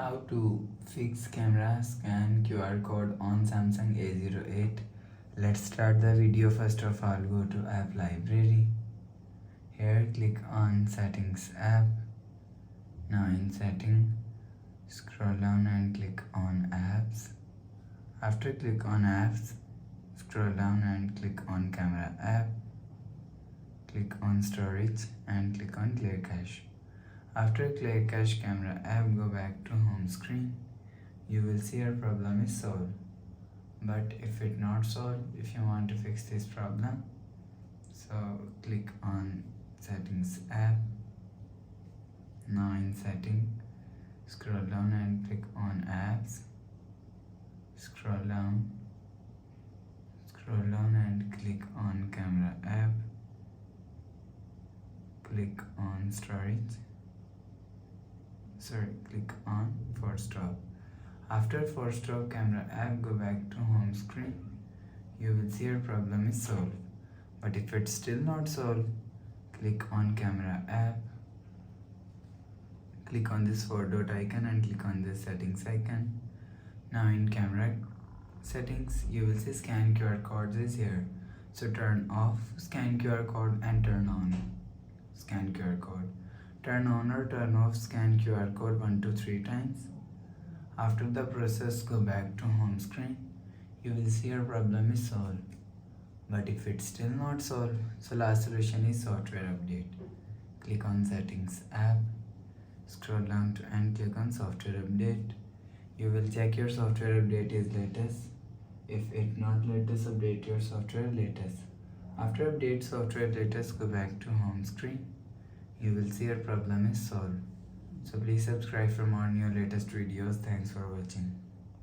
How to fix camera scan QR code on Samsung A08. Let's start the video. First of all, go to app library. Here click on settings app. Now in setting, scroll down and click on apps. After click on apps, scroll down and click on camera app. Click on storage and click on clear cache. After clear cache camera app, go back to home screen. You will see your problem is solved. But if it not solved, if you want to fix this problem, so click on settings app. Now in setting, scroll down and click on apps. Scroll down and click on camera app. Click on storage. Click on force stop. After force stop camera app, go back to home screen. You will see your problem is solved. But if it's still not solved, click on camera app. Click on this 4-dot icon and click on this settings icon. Now in camera settings, you will see scan QR codes is here. So turn off scan QR code and turn on scan QR code. Turn on or turn off scan QR code 1 to 3 times. After the process, go back to home screen. You will see your problem is solved. But if it's still not solved, so last solution is software update. Click on settings app. Scroll down and click on software update. You will check your software update is latest. If it not latest, update your software latest. After update software latest, go back to home screen. You will see your problem is solved. So please subscribe for more new latest videos. Thanks for watching.